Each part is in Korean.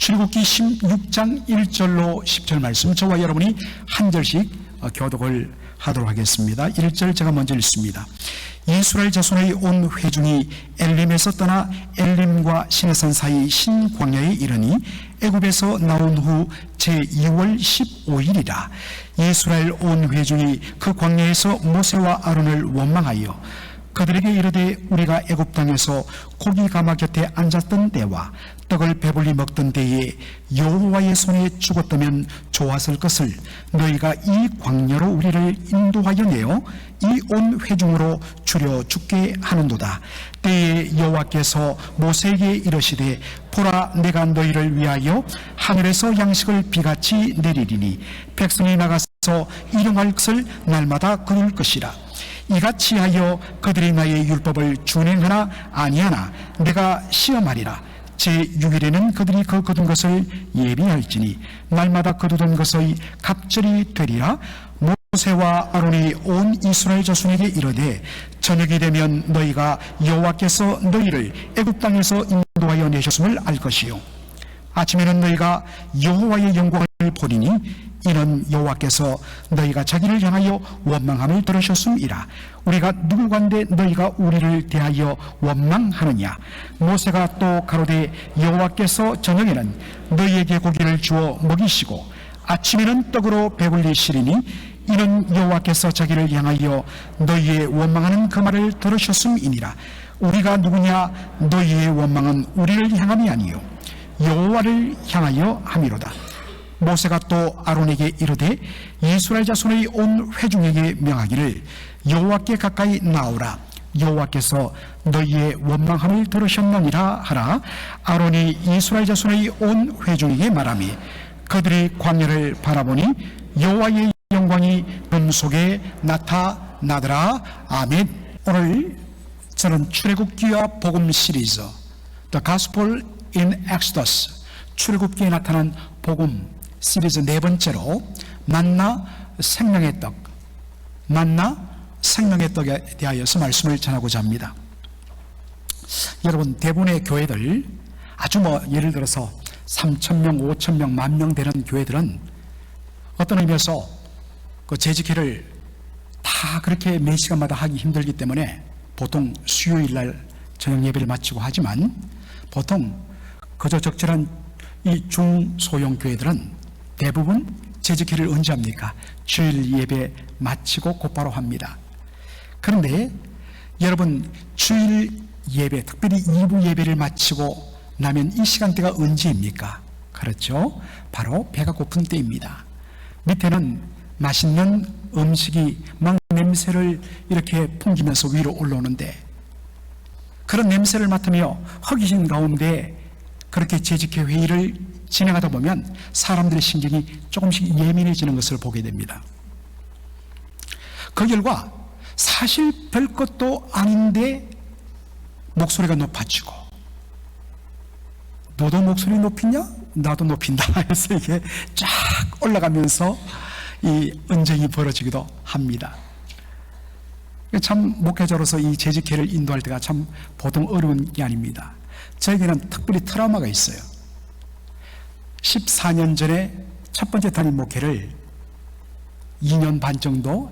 출애굽기 16장 1절로 10절 말씀, 저와 여러분이 한 절씩 교독을 하도록 하겠습니다. 1절 제가 먼저 읽습니다. 이스라엘 자손의 온 회중이 엘림에서 떠나 엘림과 시내산 사이 신광야에 이르니 애굽에서 나온 후 제2월 15일이라. 이스라엘 온 회중이 그 광야에서 모세와 아론을 원망하여 그들에게 이르되 우리가 애굽 땅에서 고기 가마 곁에 앉았던 때와 떡을 배불리 먹던 때에 여호와의 손에 죽었다면 좋았을 것을 너희가 이 광야로 우리를 인도하여 내어 이 온 회중으로 추려 죽게 하는도다. 때에 여호와께서 모세에게 이르시되 보라, 내가 너희를 위하여 하늘에서 양식을 비같이 내리리니 백성이 나가서 일용할 것을 날마다 거둘 것이라. 이같이 하여 그들이 나의 율법을 준행하나 아니하나 내가 시험하리라. 제6일에는 그들이 그 거둔 것을 예비할지니 날마다 거두던 것의 갑절이 되리라. 모세와 아론이 온 이스라엘 자손에게 이르되 저녁이 되면 너희가 여호와께서 너희를 애굽 땅에서 인도하여 내셨음을 알 것이요 아침에는 너희가 여호와의 영광을 보리니 이는 여호와께서 너희가 자기를 향하여 원망함을 들으셨음이라. 우리가 누구간데 너희가 우리를 대하여 원망하느냐. 모세가 또 가로되 여호와께서 저녁에는 너희에게 고기를 주어 먹이시고 아침에는 떡으로 배불리시리니 이는 여호와께서 자기를 향하여 너희의 원망하는 그 말을 들으셨음이니라. 우리가 누구냐. 너희의 원망은 우리를 향함이 아니요 여호와를 향하여 함이로다. 모세가 또 아론에게 이르되 이스라엘 자손의 온 회중에게 명하기를 여호와께 가까이 나오라. 여호와께서 너희의 원망함을 들으셨느니라 하라. 아론이 이스라엘 자손의 온 회중에게 말하며 그들이 광야를 바라보니 여호와의 영광이 금 속에 나타나더라. 아멘. 오늘 저는 출애굽기와 복음 시리즈 The Gospel in Exodus, 출애굽기에 나타난 복음 시리즈 네 번째로 만나 생명의 떡, 만나 생명의 떡에 대하여서 말씀을 전하고자 합니다. 여러분, 대부분의 교회들, 아주 예를 들어서 3,000명, 5,000명, 10,000명 되는 교회들은 어떤 의미에서 그 재직회를 다 그렇게 매 시간마다 하기 힘들기 때문에 보통 수요일날 저녁 예배를 마치고 하지만, 보통 그저 적절한 이 중소형 교회들은 대부분 재직회를 언제 합니까? 주일 예배 마치고 곧바로 합니다. 그런데 여러분, 주일 예배, 특별히 2부 예배를 마치고 나면 이 시간대가 언제입니까? 그렇죠? 바로 배가 고픈 때입니다. 밑에는 맛있는 음식이 막 냄새를 이렇게 풍기면서 위로 올라오는데, 그런 냄새를 맡으며 허기진 가운데 그렇게 재직회 회의를 진행하다 보면 사람들의 신경이 조금씩 예민해지는 것을 보게 됩니다. 그 결과 사실 별 것도 아닌데 목소리가 높아지고, 너도 목소리 높이냐? 나도 높인다 해서 이게 쫙 올라가면서 이 언쟁이 벌어지기도 합니다. 참 목회자로서 이 재직회를 인도할 때가 참 보통 어려운 게 아닙니다. 저에게는 특별히 트라우마가 있어요. 14년 전에 첫 번째 단임 목회를 2년 반 정도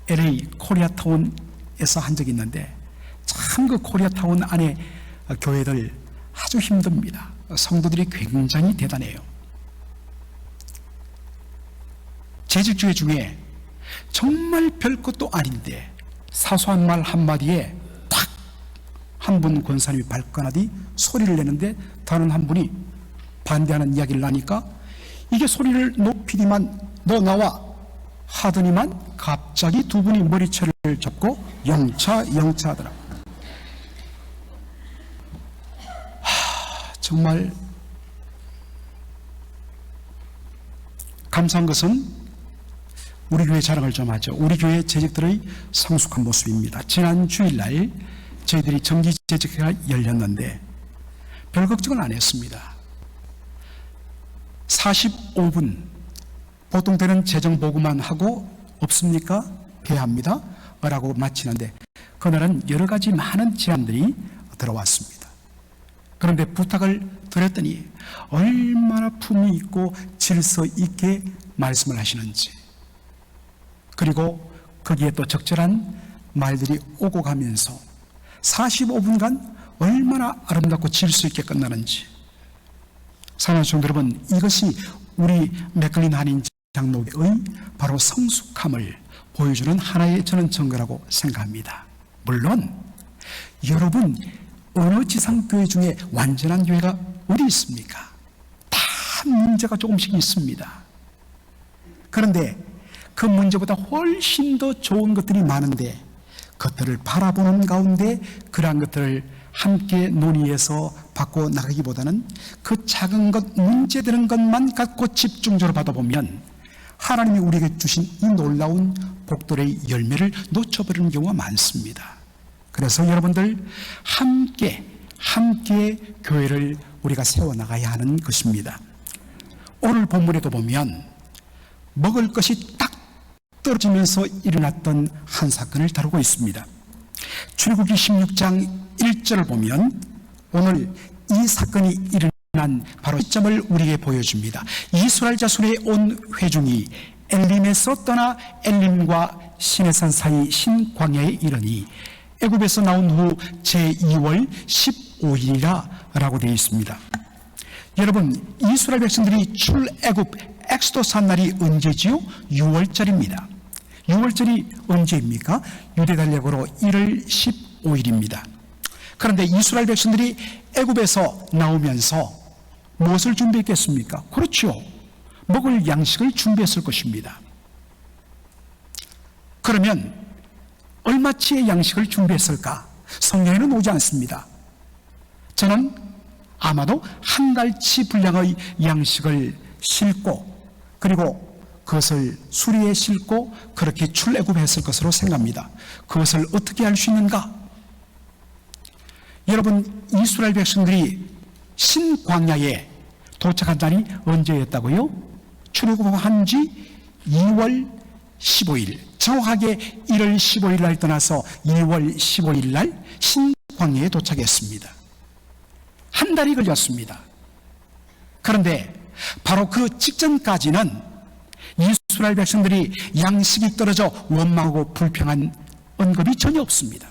LA 코리아타운에서 한 적이 있는데, 참 그 코리아타운 안에 교회들 아주 힘듭니다. 성도들이 굉장히 대단해요. 재직주회 중에 정말 별 것도 아닌데 사소한 말 한마디에 탁 한 분 권사님이 발끈하디 소리를 내는데 다른 한 분이 반대하는 이야기를 하니까 이게 소리를 높이니만 너 나와 하더니만 갑자기 두 분이 머리채를 잡고 영차 하더라. 정말 감사한 것은 우리 교회 자랑을 좀 하죠. 우리 교회 재직들의 성숙한 모습입니다. 지난 주일날 저희들이 정기 재직회가 열렸는데 별 걱정을 안 했습니다. 45분 보통 때는 재정 보고만 하고 없습니까? 개합니다 라고 마치는데, 그날은 여러 가지 많은 제안들이 들어왔습니다. 그런데 부탁을 드렸더니 얼마나 품위 있고 질서 있게 말씀을 하시는지, 그리고 거기에 또 적절한 말들이 오고 가면서 45분간 얼마나 아름답고 질서 있게 끝나는지. 사랑하는 성도 여러분, 이것이 우리 맥클린 한인 장로교의 바로 성숙함을 보여주는 하나의 저는 증거라고 생각합니다. 물론 여러분, 어느 지상교회 중에 완전한 교회가 어디 있습니까? 다 문제가 조금씩 있습니다. 그런데 그 문제보다 훨씬 더 좋은 것들이 많은데, 그것들을 바라보는 가운데 그러한 것들을 함께 논의해서 바꿔 나가기보다는 그 작은 것, 문제되는 것만 갖고 집중적으로 받아보면 하나님이 우리에게 주신 이 놀라운 복들의 열매를 놓쳐버리는 경우가 많습니다. 그래서 여러분들 함께 교회를 우리가 세워나가야 하는 것입니다. 오늘 본문에도 보면 먹을 것이 딱 떨어지면서 일어났던 한 사건을 다루고 있습니다. 출애굽기 16장 1절을 보면 오늘 이 사건이 일어난 바로 시점을 우리에게 보여줍니다. 이스라엘 자손의 온 회중이 엘림에서 떠나 엘림과 시내산 사이 신광야에 이르니 애굽에서 나온 후 제2월 15일이라 라고 되어 있습니다. 여러분, 이스라엘 백성들이 출애굽 엑소더스 한 날이 언제지요? 6월절입니다. 6월절이 언제입니까? 유대달력으로 1월 15일입니다. 그런데 이스라엘 백성들이 애굽에서 나오면서 무엇을 준비했겠습니까? 그렇죠, 먹을 양식을 준비했을 것입니다. 그러면 얼마치의 양식을 준비했을까? 성경에는 오지 않습니다. 저는 아마도 한 달치 분량의 양식을 싣고, 그리고 그것을 수리에 싣고 그렇게 출애굽했을 것으로 생각합니다. 그것을 어떻게 할 수 있는가? 여러분, 이스라엘 백성들이 신광야에 도착한 날이 언제였다고요? 출애굽한 지 2월 15일, 정확하게 1월 15일 날 떠나서 2월 15일 날 신광야에 도착했습니다. 한 달이 걸렸습니다. 그런데 바로 그 직전까지는 이스라엘 백성들이 양식이 떨어져 원망하고 불평한 언급이 전혀 없습니다.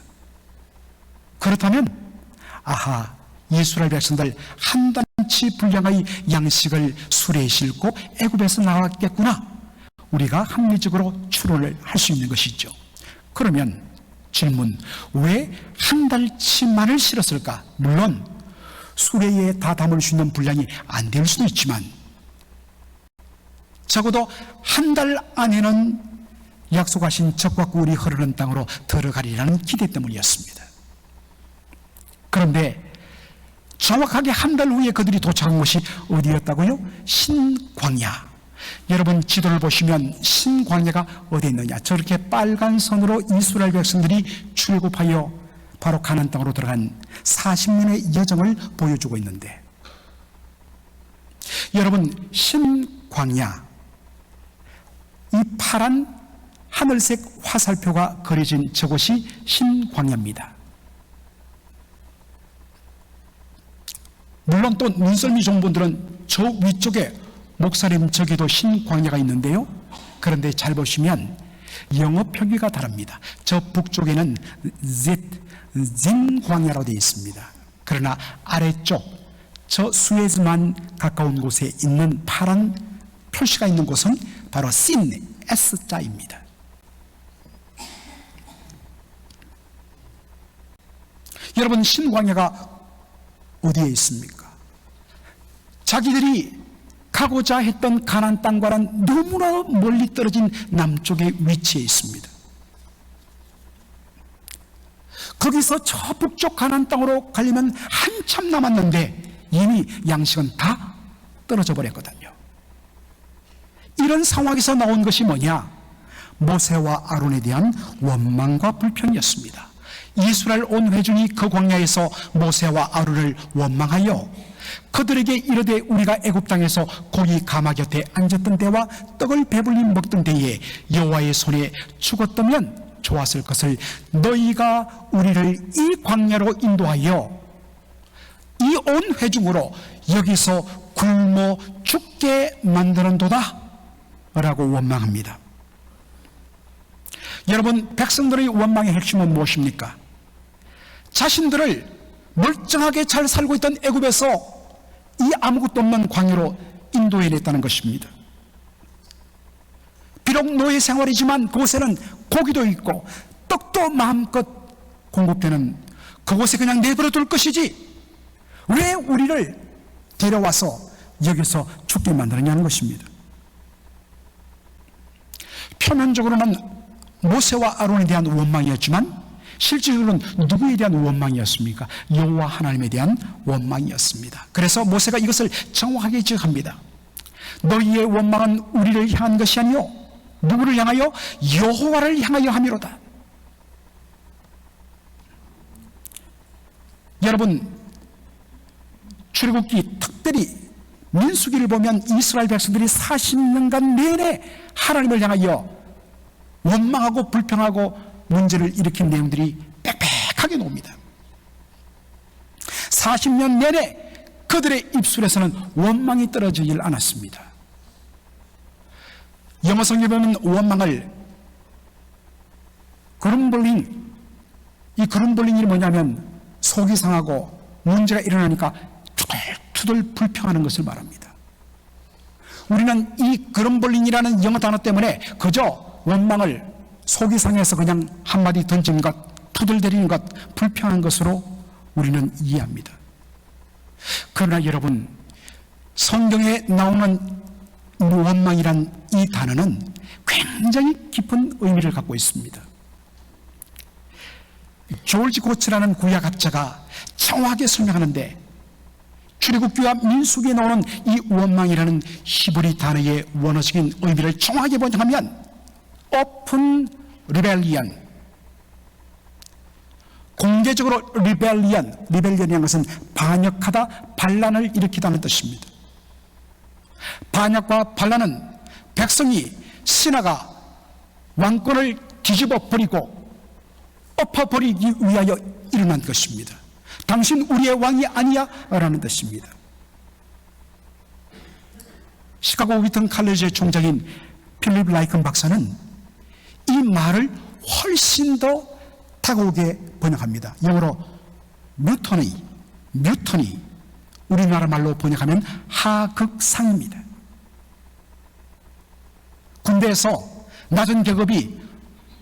그렇다면 아하, 이스라엘 백성들 한 단치 분량의 양식을 수레에 싣고 애굽에서 나왔겠구나, 우리가 합리적으로 추론을 할 수 있는 것이죠. 그러면 질문, 왜 한 달치만을 실었을까? 물론 수레에 다 담을 수 있는 분량이 안 될 수도 있지만 적어도 한 달 안에는 약속하신 적과 꿀이 흐르는 땅으로 들어가리라는 기대 때문이었습니다. 그런데 정확하게 한 달 후에 그들이 도착한 곳이 어디였다고요? 신광야. 여러분, 지도를 보시면 신광야가 어디 있느냐? 저렇게 빨간 선으로 이스라엘 백성들이 출애굽하여 바로 가나안 땅으로 들어간 40년의 여정을 보여주고 있는데, 여러분, 신광야, 이 파란 하늘색 화살표가 그려진 저곳이 신광야입니다. 물론 또 눈썰미 좋은 분들은 저 위쪽에 목사님 저기도 신광야가 있는데요, 그런데 잘 보시면 영어 표기가 다릅니다. 저 북쪽에는 진광야로 되어 있습니다. 그러나 아래쪽 저 수에즈만 가까운 곳에 있는 파란 표시가 있는 곳은 바로 신, S자입니다. 여러분, 신광야가 어디에 있습니까? 자기들이 가고자 했던 가나안 땅과는 너무나 멀리 떨어진 남쪽에 위치해 있습니다. 거기서 저 북쪽 가나안 땅으로 가려면 한참 남았는데 이미 양식은 다 떨어져 버렸거든요. 이런 상황에서 나온 것이 뭐냐? 모세와 아론에 대한 원망과 불평이었습니다. 이스라엘 온 회중이 그 광야에서 모세와 아론을 원망하여 그들에게 이르되, 우리가 애굽 땅에서 고기 가마 곁에 앉았던 때와 떡을 배불리 먹던 때에 여호와의 손에 죽었다면 좋았을 것을 너희가 우리를 이 광야로 인도하여 이 온 회중으로 여기서 굶어 죽게 만드는도다 라고 원망합니다. 여러분, 백성들의 원망의 핵심은 무엇입니까? 자신들을 멀쩡하게 잘 살고 있던 애굽에서 이 아무것도 없는 광야로 인도해냈다는 것입니다. 비록 노예 생활이지만 그곳에는 고기도 있고 떡도 마음껏 공급되는 그곳에 그냥 내버려 둘 것이지 왜 우리를 데려와서 여기서 죽게 만드느냐는 것입니다. 표면적으로는 모세와 아론에 대한 원망이었지만 실질적으로는 누구에 대한 원망이었습니까? 여호와 하나님에 대한 원망이었습니다. 그래서 모세가 이것을 정확하게 지적합니다. 너희의 원망은 우리를 향한 것이 아니요 누구를 향하여? 여호와를 향하여 함이로다. 여러분, 출애굽기 특별히 민수기를 보면 이스라엘 백성들이 40년간 내내 하나님을 향하여 원망하고 불평하고 문제를 일으킨 내용들이 빽빽하게 나옵니다. 40년 내내 그들의 입술에서는 원망이 떨어지질 않았습니다. 영어 성경에 보면 원망을 그rum블링, 이 그rum블링이 뭐냐면 속이 상하고 문제가 일어나니까 투덜투덜 불평하는 것을 말합니다. 우리는 이 그럼블링이라는 영어 단어 때문에 그저 원망을 속이 상해서 그냥 한마디 던진 것, 투덜대리는 것, 불평한 것으로 우리는 이해합니다. 그러나 여러분, 성경에 나오는 원망이란 이 단어는 굉장히 깊은 의미를 갖고 있습니다. 조지 고츠라는 구약학자가 정확하게 설명하는데 출애굽기와 민수기에 나오는 이 원망이라는 히브리 단어의 원어적인 의미를 정확하게 번역하면 open rebellion, 공개적으로 리벨리언이라는 것은 반역하다, 반란을 일으키다는 뜻입니다. 반역과 반란은 백성이 신하가 왕권을 뒤집어 버리고 엎어버리기 위하여 일어난 것입니다. 당신 우리의 왕이 아니야 라는 뜻입니다. 시카고 위튼 칼리지의 총장인 필립 라이큰 박사는 이 말을 훨씬 더 다가오게 번역합니다. 영어로 뮤터니, 우리나라 말로 번역하면 하극상입니다. 군대에서 낮은 계급이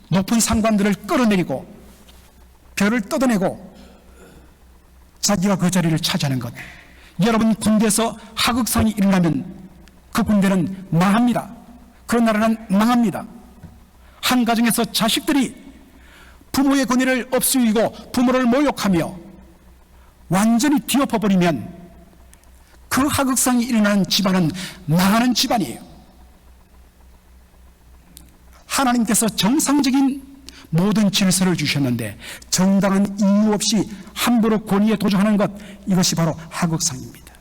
높은 상관들을 끌어내리고 별을 뜯어내고 자기가 그 자리를 차지하는 것. 여러분, 군대에서 하극상이 일어나면 그 군대는 망합니다. 그 나라는 망합니다. 한 가정에서 자식들이 부모의 권위를 업수이고 부모를 모욕하며 완전히 뒤엎어버리면 그 하극상이 일어나는 집안은 망하는 집안이에요. 하나님께서 정상적인 모든 질서를 주셨는데 정당한 이유 없이 함부로 권위에 도전하는 것, 이것이 바로 하극상입니다.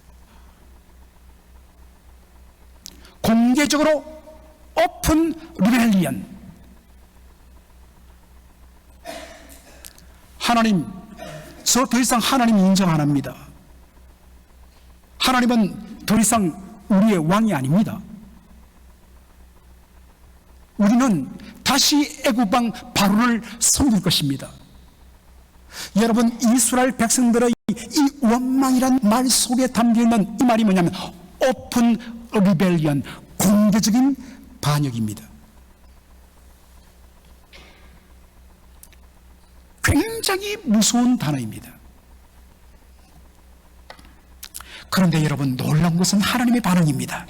공개적으로 오픈 리벨리언, 하나님, 저 더 이상 하나님 인정 안 합니다. 하나님은 더 이상 우리의 왕이 아닙니다. 우리는 다시 애굽왕 바로를 섬길 것입니다. 여러분, 이스라엘 백성들의 이 원망이란 말 속에 담겨있는 이 말이 뭐냐면 오픈 리벨리언, 공개적인 반역입니다. 굉장히 무서운 단어입니다. 그런데 여러분, 놀라운 것은 하나님의 반응입니다.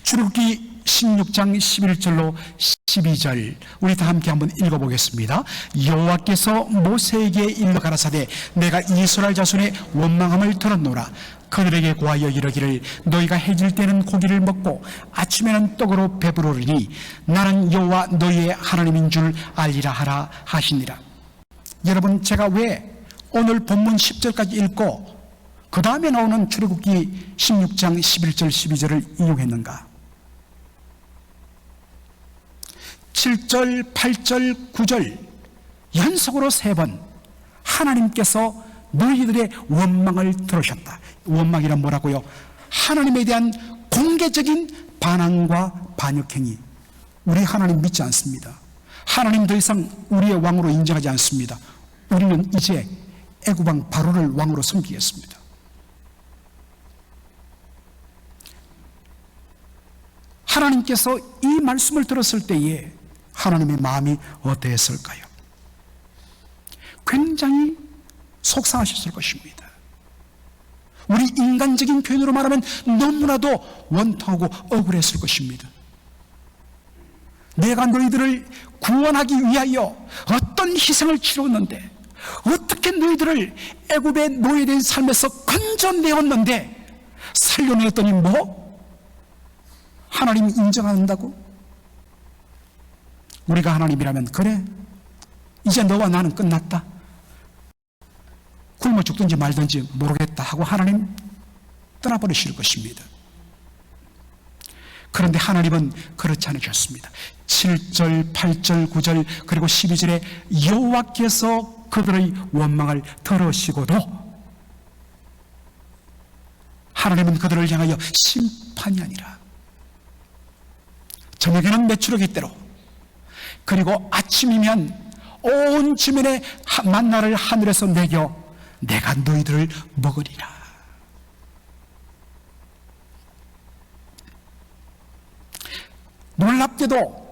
출애굽기 16장 11절로 12절 우리 다 함께 한번 읽어보겠습니다. 여호와께서 모세에게 일러 가라사대 내가 이스라엘 자손의 원망함을 들었노라. 그들에게 고하여 이르기를 너희가 해질 때는 고기를 먹고 아침에는 떡으로 배부르리니 나는 여호와 너희의 하나님인 줄 알리라 하라 하시니라. 여러분, 제가 왜 오늘 본문 10절까지 읽고 그 다음에 나오는 출애굽기 16장 11절 12절을 인용했는가? 7절, 8절, 9절 연속으로 3번 하나님께서 너희들의 원망을 들으셨다. 원망이란 뭐라고요? 하나님에 대한 공개적인 반항과 반역행위. 우리 하나님 믿지 않습니다. 하나님 더 이상 우리의 왕으로 인정하지 않습니다. 우리는 이제 애굽왕 바로를 왕으로 섬기겠습니다. 하나님께서 이 말씀을 들었을 때에 하나님의 마음이 어떠했을까요? 굉장히 속상하셨을 것입니다. 우리 인간적인 표현으로 말하면 너무나도 원통하고 억울했을 것입니다. 내가 너희들을 구원하기 위하여 어떤 희생을 치렀는데, 어떻게 너희들을 애굽의 노예된 삶에서 건져내었는데 살려내었더니 뭐? 하나님 인정한다고? 우리가 하나님이라면 그래, 이제 너와 나는 끝났다, 굶어 죽든지 말든지 모르겠다 하고 하나님 떠나버리실 것입니다. 그런데 하나님은 그렇지 않으셨습니다. 7절, 8절, 9절 그리고 12절에 여호와께서 그들의 원망을 들으시고도 하나님은 그들을 향하여 심판이 아니라 저녁에는 메추라기 때로, 그리고 아침이면 온 지면에 만나를 하늘에서 내겨 내가 너희들을 먹으리라. 놀랍게도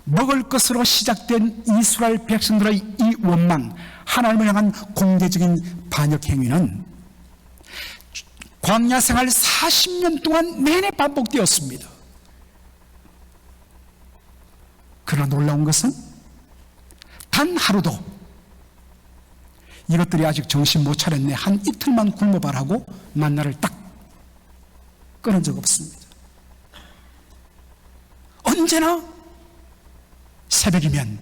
먹을 것으로 시작된 이스라엘 백성들의 이 원망, 하나님을 향한 공개적인 반역 행위는 광야 생활 40년 동안 내내 반복되었습니다. 그러나 놀라운 것은 단 하루도 이것들이 아직 정신 못 차렸네, 한 이틀만 굶어봐라고 만나를 딱 끊은 적 없습니다. 언제나 새벽이면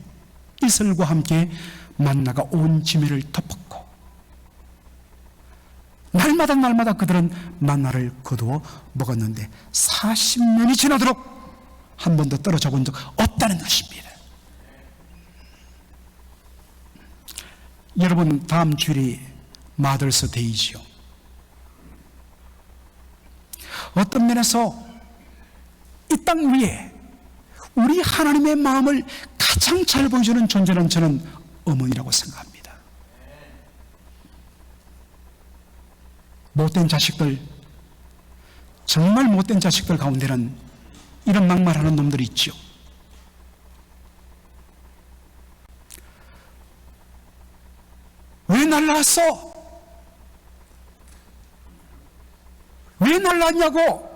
이슬과 함께 만나가 온 지면을 덮었고, 날마다 그들은 만나를 거두어 먹었는데 40년이 지나도록 한 번도 떨어져 본 적 없다는 것입니다. 여러분, 다음 주일이 마더스 데이지요. 어떤 면에서 이 땅 위에 우리 하나님의 마음을 가장 잘 보여주는 존재는 저는 어머니라고 생각합니다. 못된 자식들, 정말 못된 자식들 가운데는 이런 막말하는 놈들이 있죠. 왜 날라왔어? 왜 날라왔냐고?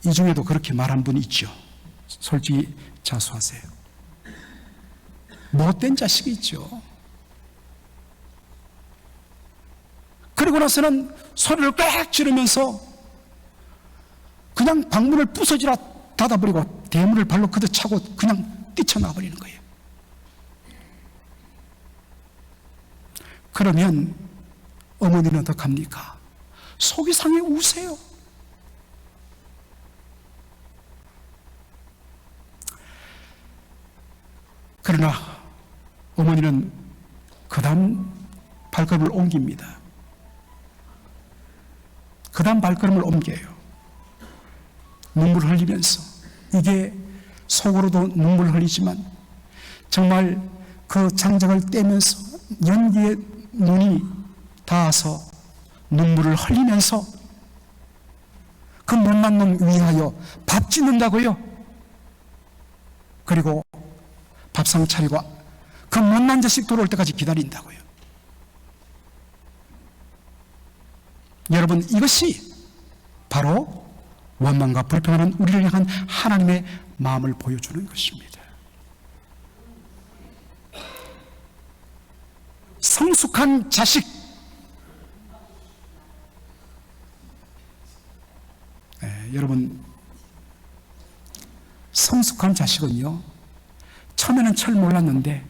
이 중에도 그렇게 말한 분이 있죠. 솔직히 자수하세요. 못된 자식이 있죠. 그리고 나서는 소리를 꽥 지르면서 그냥 방문을 부서지라 닫아버리고 대문을 발로 걷어차고 그냥 뛰쳐나버리는 거예요. 그러면 어머니는 어떡합니까? 속이 상해 우세요. 그러나 어머니는 그 다음 발걸음을 옮깁니다. 그 다음 발걸음을 옮겨요. 눈물을 흘리면서, 이게 속으로도 눈물을 흘리지만 정말 그 장작을 떼면서 연기에 눈이 닿아서 눈물을 흘리면서 그 못난 놈 위하여 밥 짓는다고요. 그리고 밥상 차리고 그 못난 자식 돌아올 때까지 기다린다고요. 여러분, 이것이 바로 원망과 불평하는 우리를 향한 하나님의 마음을 보여주는 것입니다. 성숙한 자식, 여러분, 성숙한 자식은요, 처음에는 철 몰랐는데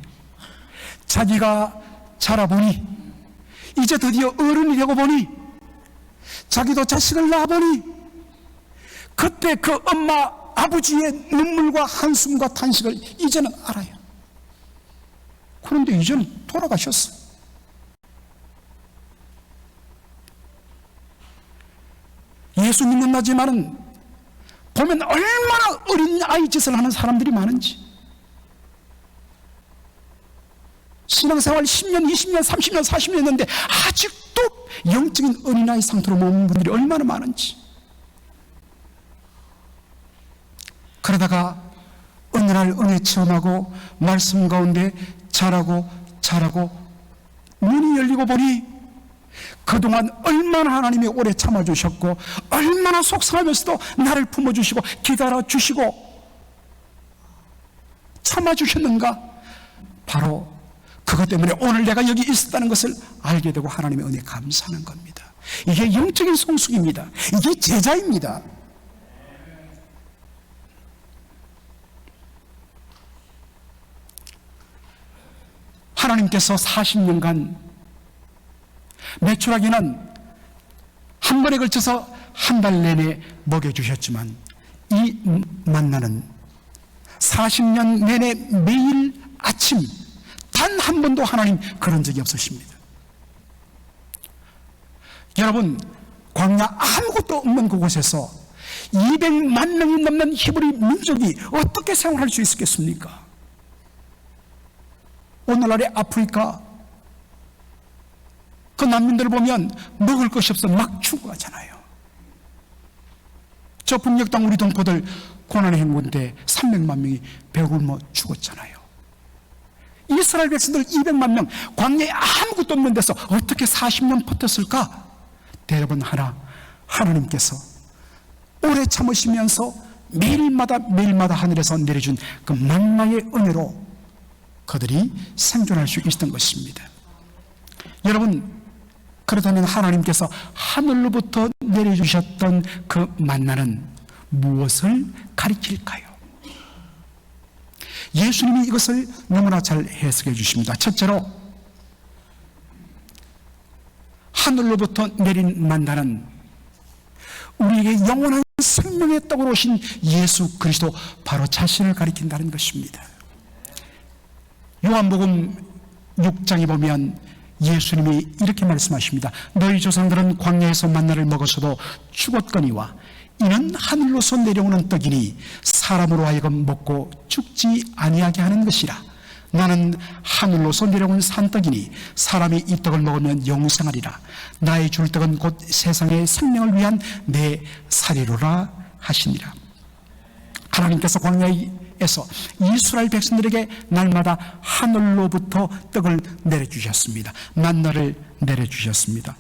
자기가 자라보니, 이제 드디어 어른이 되고 보니, 자기도 자식을 낳아보니 그때 그 엄마 아버지의 눈물과 한숨과 탄식을 이제는 알아요. 그런데 이제는 돌아가셨어. 예수 믿는다지만은 보면 얼마나 어린 아이 짓을 하는 사람들이 많은지, 신앙생활 10년, 20년, 30년, 40년 했는데 아직도 영적인 어린아이 상태로 머무는 분들이 얼마나 많은지. 그러다가 어느 날 은혜 체험하고 말씀 가운데 자라고 눈이 열리고 보니 그동안 얼마나 하나님이 오래 참아주셨고 얼마나 속상하면서도 나를 품어주시고 기다려주시고 참아주셨는가. 바로 그것 때문에 오늘 내가 여기 있었다는 것을 알게 되고 하나님의 은혜에 감사하는 겁니다. 이게 영적인 성숙입니다. 이게 제자입니다. 하나님께서 40년간 매출하기는 한 번에 걸쳐서 한 달 내내 먹여주셨지만 이 만나는 40년 내내 매일 아침 단 한 번도 하나님 그런 적이 없으십니다. 여러분, 광야 아무것도 없는 그곳에서 200만 명이 넘는 히브리 민족이 어떻게 생활할 수 있었겠습니까? 오늘날의 아프리카 그 난민들을 보면 먹을 것이 없어 막 죽어가잖아요. 저 북녘 우리 동포들 고난의 행군데 300만 명이 배굶어 죽었잖아요. 이스라엘 백성들 200만 명 광야에 아무것도 없는 데서 어떻게 40년 버텼을까? 대답은 하나, 하나님께서 오래 참으시면서 매일마다 하늘에서 내려준 그 만나의 은혜로 그들이 생존할 수 있었던 것입니다. 여러분, 그렇다면 하나님께서 하늘로부터 내려주셨던 그 만나는 무엇을 가리킬까요? 예수님이 이것을 너무나 잘 해석해 주십니다. 첫째로, 하늘로부터 내린 만나는 우리에게 영원한 생명의 떡으로 오신 예수 그리스도 바로 자신을 가리킨다는 것입니다. 요한복음 6장에 보면 예수님이 이렇게 말씀하십니다. 너희 조상들은 광야에서 만나를 먹어서도 죽었거니와 이는 하늘로서 내려오는 떡이니 사람으로 하여금 먹고 죽지 아니하게 하는 것이라. 나는 하늘로서 내려온 산떡이니 사람이 이 떡을 먹으면 영생하리라. 나의 줄 떡은 곧 세상의 생명을 위한 내 살이로라 하시니라. 하나님께서 광야에서 이스라엘 백성들에게 날마다 하늘로부터 떡을 내려주셨습니다. 만나를 내려주셨습니다.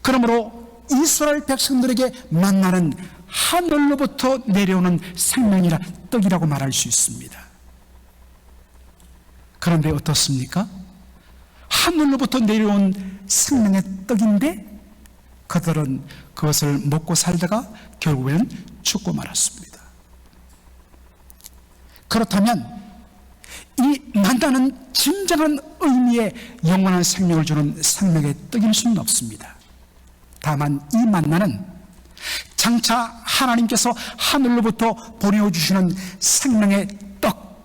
그러므로 이스라엘 백성들에게 만나는 하늘로부터 내려오는 생명이라 떡이라고 말할 수 있습니다. 그런데 어떻습니까? 하늘로부터 내려온 생명의 떡인데 그들은 그것을 먹고 살다가 결국에는 죽고 말았습니다. 그렇다면 이 만나는 진정한 의미의 영원한 생명을 주는 생명의 떡일 수는 없습니다. 다만 이 만나는 장차 하나님께서 하늘로부터 보내주시는 생명의 떡,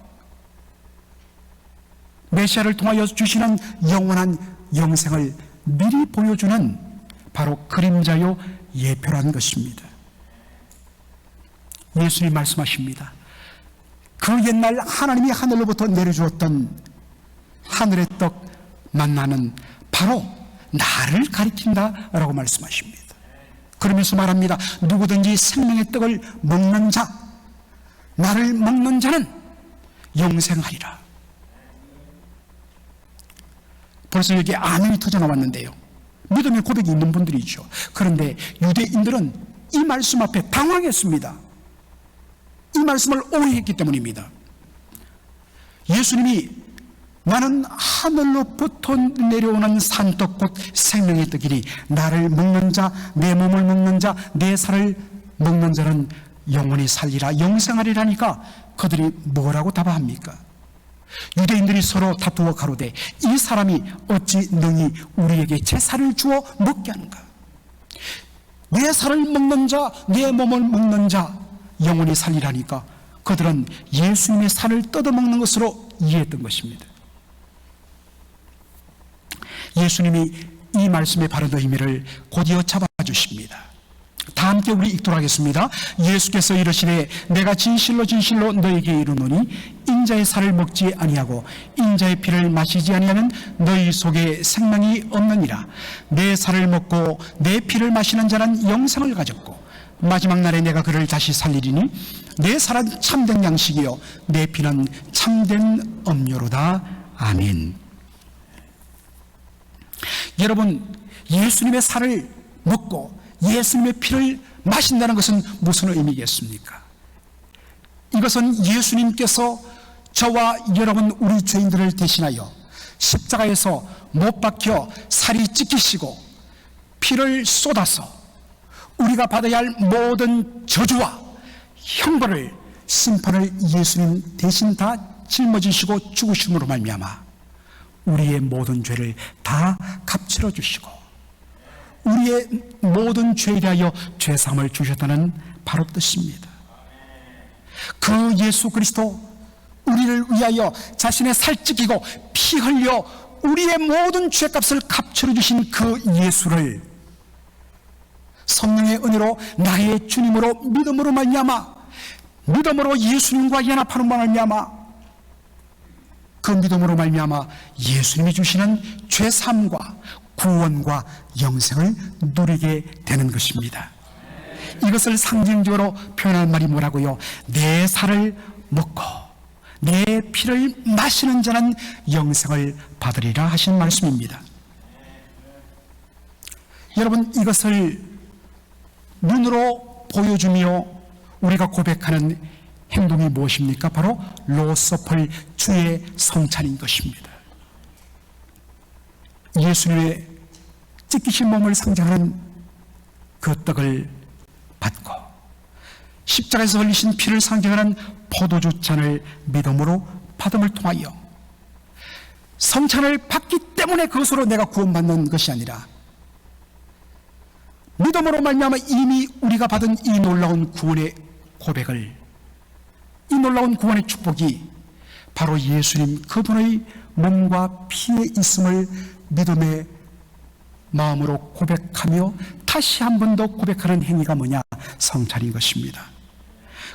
메시아를 통하여 주시는 영원한 영생을 미리 보여주는 바로 그림자요 예표라는 것입니다. 예수님 말씀하십니다. 그 옛날 하나님이 하늘로부터 내려주었던 하늘의 떡 만나는 바로 나를 가리킨다라고 말씀하십니다. 그러면서 말합니다. 누구든지 생명의 떡을 먹는 자, 나를 먹는 자는 영생하리라. 벌써 여기 아멘이 터져나왔는데요. 믿음의 고백이 있는 분들이죠. 그런데 유대인들은 이 말씀 앞에 당황했습니다. 이 말씀을 오해했기 때문입니다. 예수님이 나는 하늘로부터 내려오는 산떡 곧 생명의 떡이니 나를 먹는 자, 내 몸을 먹는 자, 내 살을 먹는 자는 영원히 살리라, 영생하리라니까 그들이 뭐라고 답합니까? 유대인들이 서로 다투어 가로되 이 사람이 어찌 능히 우리에게 제 살을 주어 먹게 하는가? 내 살을 먹는 자, 내 몸을 먹는 자 영원히 살리라니까 그들은 예수님의 살을 뜯어먹는 것으로 이해했던 것입니다. 예수님이 이 말씀의 바른 의미를 곧이어 잡아주십니다. 다 함께 우리 읽도록 하겠습니다. 예수께서 이르시되 내가 진실로 진실로 너에게 이르노니 인자의 살을 먹지 아니하고 인자의 피를 마시지 아니하면 너희 속에 생명이 없느니라. 내 살을 먹고 내 피를 마시는 자는 영생을 가졌고 마지막 날에 내가 그를 다시 살리리니 내 살은 참된 양식이요 내 피는 참된 음료로다. 아멘. 여러분, 예수님의 살을 먹고 예수님의 피를 마신다는 것은 무슨 의미겠습니까? 이것은 예수님께서 저와 여러분 우리 죄인들을 대신하여 십자가에서 못 박혀 살이 찢기시고 피를 쏟아서 우리가 받아야 할 모든 저주와 형벌을, 심판을 예수님 대신 다 짊어지시고 죽으심으로 말미암아 우리의 모든 죄를 다 값치러 주시고 우리의 모든 죄에 대하여 죄사함을 주셨다는 바로 뜻입니다. 그 예수 그리스도, 우리를 위하여 자신의 살 찢기고 피 흘려 우리의 모든 죄값을 값치러 주신 그 예수를 성령의 은혜로 나의 주님으로 믿음으로 말미암아, 믿음으로 예수님과 연합하는 말미암아, 그 믿음으로 말미암아 예수님이 주시는 죄사함과 구원과 영생을 누리게 되는 것입니다. 이것을 상징적으로 표현한 말이 뭐라고요? 내 살을 먹고 내 피를 마시는 자는 영생을 받으리라 하신 말씀입니다. 여러분, 이것을 눈으로 보여주며 우리가 고백하는 행동이 무엇입니까? 바로 로서펄 주의 성찬인 것입니다. 예수님의 찢기신 몸을 상징하는 그 떡을 받고 십자가에서 흘리신 피를 상징하는 포도주 잔을 믿음으로 받음을 통하여 성찬을 받기 때문에 그것으로 내가 구원받는 것이 아니라 믿음으로 말미암아 이미 우리가 받은 이 놀라운 구원의 고백을, 이 놀라운 구원의 축복이 바로 예수님 그분의 몸과 피에 있음을 믿음의 마음으로 고백하며 다시 한 번 더 고백하는 행위가 뭐냐? 성찬인 것입니다.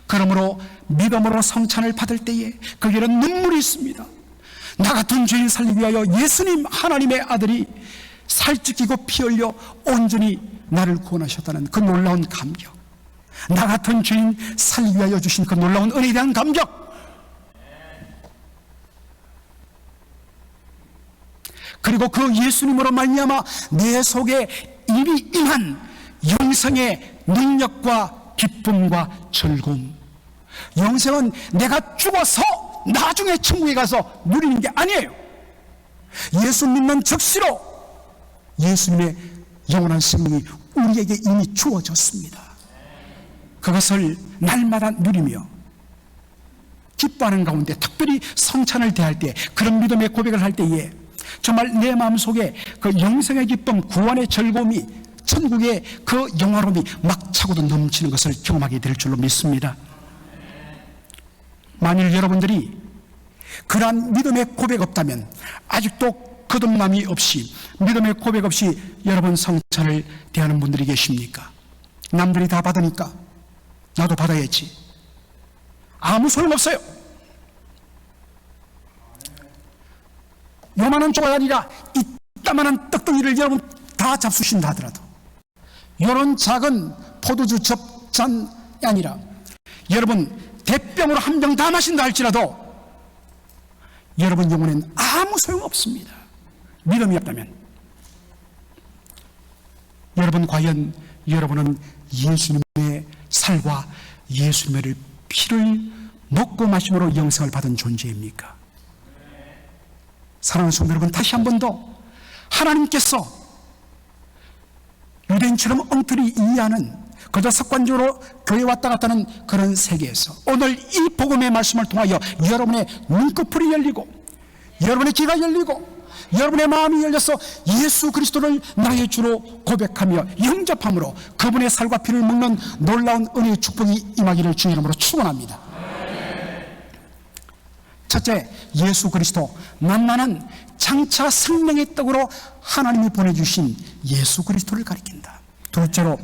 그러므로 믿음으로 성찬을 받을 때에 거기에는 눈물이 있습니다. 나 같은 죄인 살리기 위하여 예수님 하나님의 아들이 살찌기고 피 흘려 온전히 나를 구원하셨다는 그 놀라운 감격, 나 같은 죄인 살리기 위하여 주신 그 놀라운 은혜에 대한 감격, 그리고 그 예수님으로 말미암아 내 속에 이미 임한 영생의 능력과 기쁨과 즐거움. 영생은 내가 죽어서 나중에 천국에 가서 누리는 게 아니에요. 예수 믿는 즉시로 예수님의 영원한 생명이 우리에게 이미 주어졌습니다. 그것을 날마다 누리며 기뻐하는 가운데, 특별히 성찬을 대할 때, 그런 믿음의 고백을 할 때에 정말 내 마음속에 그 영생의 기쁨, 구원의 즐거움이, 천국의 그 영화로움이 막 차고도 넘치는 것을 경험하게 될 줄로 믿습니다. 만일 여러분들이 그러한 믿음의 고백 없다면, 아직도 거듭남이 없이, 믿음의 고백 없이 여러분 성찬을 대하는 분들이 계십니까? 남들이 다 받으니까 나도 받아야지. 아무 소용없어요. 요만한 조각이 아니라 이따만한 떡덩이를 여러분 다 잡수신다 하더라도, 이런 작은 포도주 접잔이 아니라 여러분 대병으로 한 병 다 마신다 할지라도 여러분 영혼에는 아무 소용없습니다. 믿음이 없다면. 여러분, 과연 여러분은 예수님의 살과 예수님의 피를 먹고 마심으로 영생을 받은 존재입니까? 사랑하는 성도 여러분, 다시 한 번 더 하나님께서 유대인처럼 엉터리 이해하는, 그저 습관적으로 교회 왔다 갔다 하는 그런 세계에서 오늘 이 복음의 말씀을 통하여 여러분의 눈꺼풀이 열리고 여러분의 귀가 열리고 여러분의 마음이 열려서 예수 그리스도를 나의 주로 고백하며 영접함으로 그분의 살과 피를 먹는 놀라운 은혜의 축복이 임하기를 주의 이름으로 축원합니다. 첫째, 예수 그리스도 만나는 장차 생명의 떡으로 하나님이 보내주신 예수 그리스도를 가리킨다. 둘째로,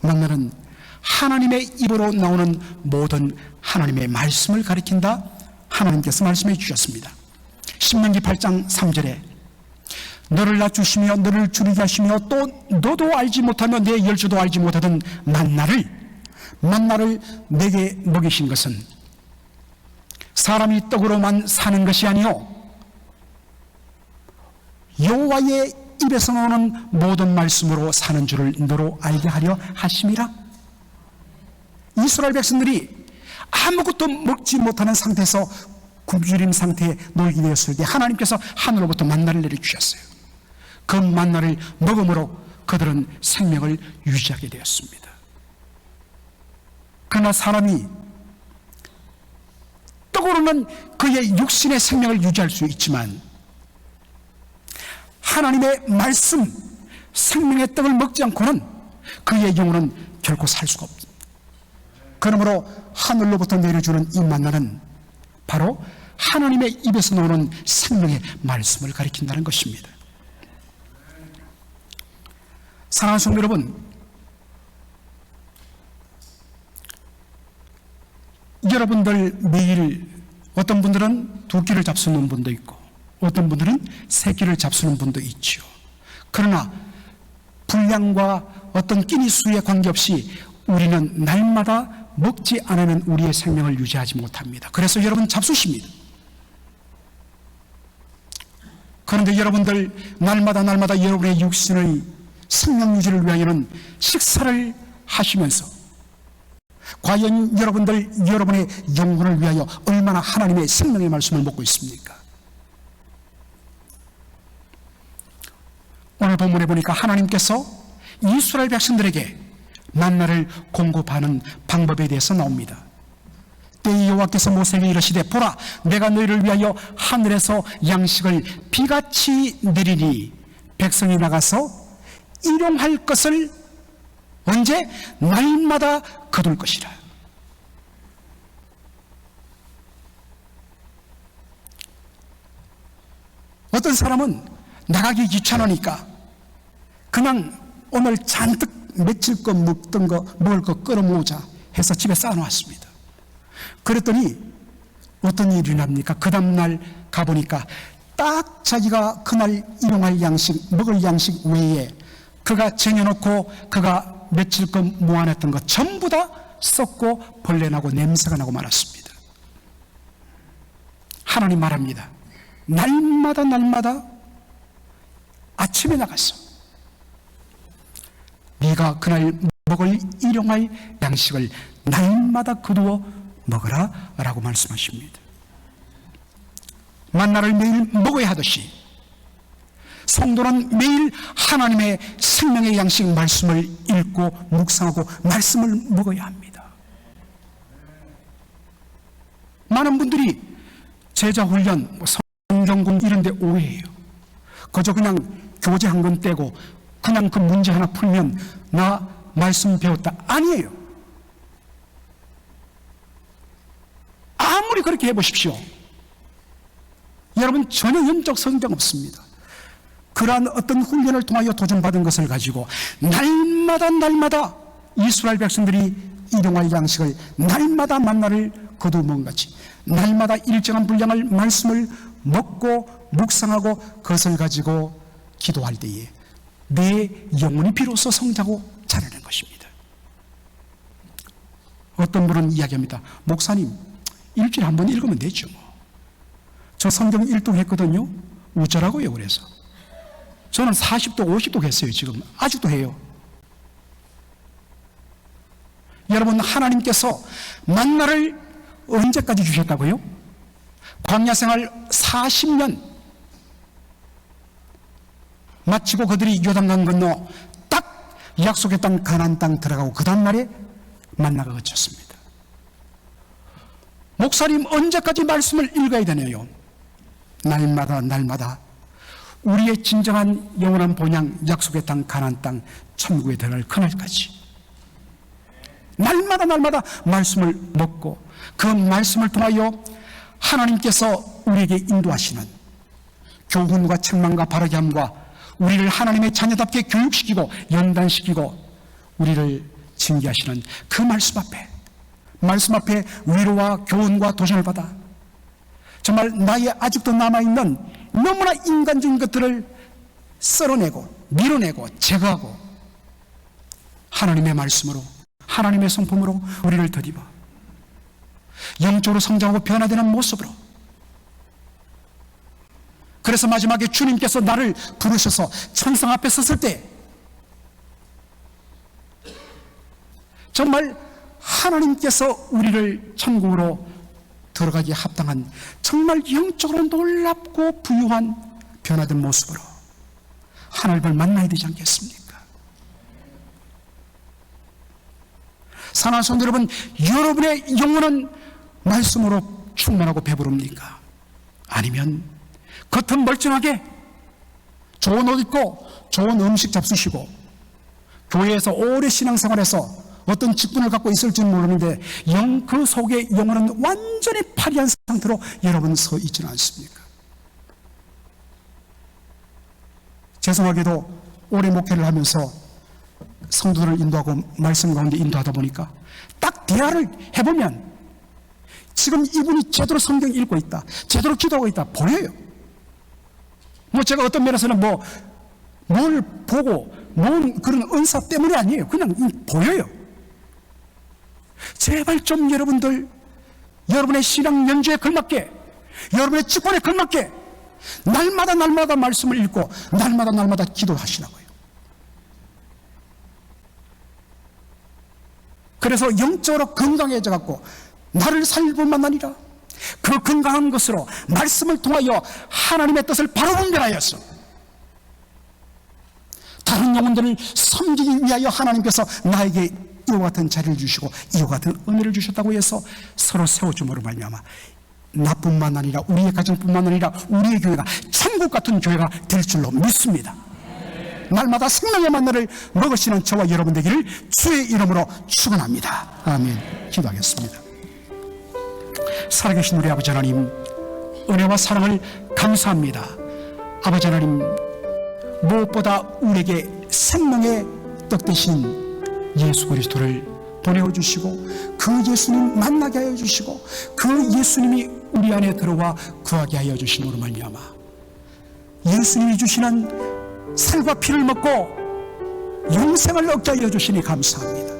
만나는 하나님의 입으로 나오는 모든 하나님의 말씀을 가리킨다. 하나님께서 말씀해 주셨습니다. 신명기 8장 3절에 너를 낮추시며 너를 줄이게 하시며 또 너도 알지 못하며 내 열조도 알지 못하던 만나를 내게 먹이신 것은 사람이 떡으로만 사는 것이 아니요 여호와의 입에서 나오는 모든 말씀으로 사는 줄을 너로 알게 하려 하심이라. 이스라엘 백성들이 아무것도 먹지 못하는 상태에서 굶주린 상태에 놀게 되었을 때 하나님께서 하늘로부터 만나를 내려주셨어요. 그 만나를 먹음으로 그들은 생명을 유지하게 되었습니다. 그러나 사람이 떡으로는 그의 육신의 생명을 유지할 수 있지만 하나님의 말씀, 생명의 떡을 먹지 않고는 그의 영혼은 결코 살 수가 없습니다. 그러므로 하늘로부터 내려주는 이 만나는 바로 하나님의 입에서 나오는 생명의 말씀을 가리킨다는 것입니다. 사랑하는 성도 여러분, 여러분들 매일 어떤 분들은 두 끼를 잡수는 분도 있고 어떤 분들은 세 끼를 잡수는 분도 있죠. 그러나 분량과 어떤 끼니 수에 관계없이 우리는 날마다 먹지 않으면 우리의 생명을 유지하지 못합니다. 그래서 여러분 잡수십니다. 그런데 여러분들 날마다 여러분의 육신의 생명 유지를 위하여는 식사를 하시면서 과연 여러분의 영혼을 위하여 얼마나 하나님의 생명의 말씀을 먹고 있습니까? 오늘 본문에 보니까 하나님께서 이스라엘 백성들에게 만나를 공급하는 방법에 대해서 나옵니다. 때에 여호와께서 모세에게 이르시되 보라 내가 너희를 위하여 하늘에서 양식을 비같이 내리니 백성이 나가서 일용할 것을 언제? 날마다 거둘 것이라. 어떤 사람은 나가기 귀찮으니까 그냥 오늘 잔뜩 며칠 거 먹던 거 먹을 거 끌어모으자 해서 집에 쌓아놓았습니다. 그랬더니 어떤 일이 납니까? 그 다음날 가보니까 딱 자기가 그날 일용할 양식, 먹을 양식 외에 그가 쟁여놓고 그가 며칠 거 모아놨던 것 전부 다 썩고 벌레나고 냄새가 나고 말았습니다. 하나님 말합니다. 날마다 아침에 나가서 네가 그날 먹을 일용할 양식을 날마다 거두어 먹으라 라고 말씀하십니다. 만나를 매일 먹어야 하듯이 성도는 매일 하나님의 생명의 양식 말씀을 읽고 묵상하고 말씀을 먹어야 합니다. 많은 분들이 제자훈련, 성경공 이런 데 오해해요. 그저 그냥 교재 한 권 떼고 그냥 그 문제 하나 풀면 나 말씀 배웠다. 아니에요. 아무리 그렇게 해보십시오. 여러분 전혀 영적 성장 없습니다. 그러한 어떤 훈련을 통하여 도전받은 것을 가지고 날마다 이스라엘 백성들이 일용할 양식을 날마다 만나를 거두먹은 같이 날마다 일정한 분량을 말씀을 먹고 묵상하고 그것을 가지고 기도할 때에 내 영혼이 비로소 성장하고 자라는 것입니다. 어떤 분은 이야기합니다. 목사님 일주일에 한 번 읽으면 되죠. 저 성경 1등 했거든요. 어쩌라고요? 그래서 저는 40도 50도 했어요. 지금 아직도 해요. 여러분 하나님께서 만나를 언제까지 주셨다고요? 광야생활 40년 마치고 그들이 요단강 건너 딱 약속의 땅 가나안 땅 들어가고 그 다음날에 만나가 그쳤습니다. 목사님 언제까지 말씀을 읽어야 되나요? 날마다 우리의 진정한 영원한 본향 약속의 땅 가나안 땅 천국에 들어갈 그날까지 날마다 말씀을 먹고 그 말씀을 통하여 하나님께서 우리에게 인도하시는 교훈과 책망과 바르게 함과 우리를 하나님의 자녀답게 교육시키고 연단시키고 우리를 징계하시는 그 말씀 앞에 위로와 교훈과 도전을 받아 정말 나의 아직도 남아있는 너무나 인간적인 것들을 썰어내고 밀어내고 제거하고 하나님의 말씀으로, 하나님의 성품으로 우리를 더디어 영적으로 성장하고 변화되는 모습으로. 그래서 마지막에 주님께서 나를 부르셔서 천상 앞에 섰을 때 정말 하나님께서 우리를 천국으로 들어가기에 합당한 정말 영적으로 놀랍고 부유한 변화된 모습으로 하나님을 만나야 되지 않겠습니까? 사랑하는 성도 여러분, 여러분의 영혼은 말씀으로 충만하고 배부릅니까? 아니면 겉은 멀쩡하게 좋은 옷 입고 좋은 음식 잡수시고 교회에서 오래 신앙생활해서 어떤 직분을 갖고 있을지는 모르는데 그 속에 영혼은 완전히 파리한 상태로 여러분 서 있지는 않습니까? 죄송하게도 오래 목회를 하면서 성도들을 인도하고 말씀 가운데 인도하다 보니까 딱 대화를 해보면 지금 이분이 제대로 성경 읽고 있다, 제대로 기도하고 있다 보여요. 제가 어떤 면에서는 뭘 보고 그런 은사 때문이 아니에요. 그냥 보여요. 제발 좀 여러분들 여러분의 신앙 연주에 걸맞게, 여러분의 직분에 걸맞게 날마다 말씀을 읽고 날마다 기도하시라고요. 그래서 영적으로 건강해져 갖고 나를 살릴 뿐만 아니라 그 건강한 것으로 말씀을 통하여 하나님의 뜻을 바로 분별하였어. 다른 영혼들을 섬기기 위하여 하나님께서 나에게 이와 같은 자리를 주시고 이와 같은 은혜를 주셨다고 해서 서로 세워줌으로 말미암아 나뿐만 아니라 우리의 가정뿐만 아니라 우리의 교회가 천국 같은 교회가 될 줄로 믿습니다. 날마다 생명의 만나를 먹으시는 저와 여러분 되기를 주의 이름으로 축원합니다. 아멘. 기도하겠습니다. 살아계신 우리 아버지 하나님, 은혜와 사랑을 감사합니다. 아버지 하나님, 무엇보다 우리에게 생명의 떡 대신 예수 그리스도를 보내어주시고 그 예수님 만나게 하여 주시고 그 예수님이 우리 안에 들어와 구하게 하여 주심으로 말미암아 예수님이 주시는 살과 피를 먹고 영생을 얻게 하여 주시니 감사합니다.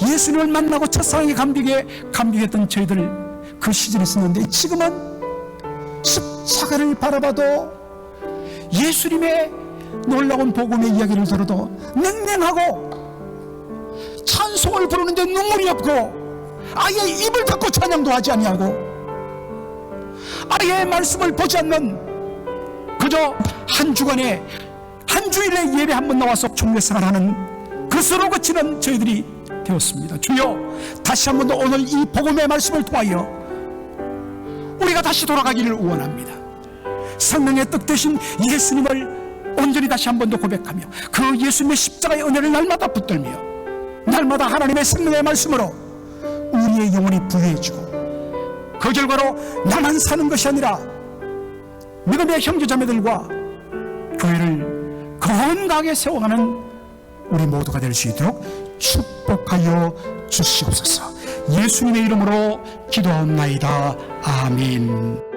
예수님을 만나고 첫사랑에 감격했던 저희들 그 시절이 있었는데 지금은 십자가를 바라봐도 예수님의 놀라운 복음의 이야기를 들어도 냉랭하고 찬송을 부르는데 눈물이 없고 아예 입을 닫고 찬양도 하지 아니하고 아예 말씀을 보지 않는 그저 한 주간에 한 주일에 예배 한 번 나와서 총례생활하는 그스로 그치는 저희들이 되었습니다. 주여, 다시 한 번 더 오늘 이 복음의 말씀을 통하여 우리가 다시 돌아가기를 원합니다. 생명의 뜻 되신 예수님을 온전히 다시 한 번 더 고백하며 그 예수님의 십자가의 은혜를 날마다 붙들며 날마다 하나님의 생명의 말씀으로 우리의 영혼이 부유해지고 그 결과로 나만 사는 것이 아니라 믿음의 형제자매들과 교회를 건강하게 세워가는 우리 모두가 될 수 있도록 축복하여 주시옵소서. 예수님의 이름으로 기도하옵나이다. 아멘.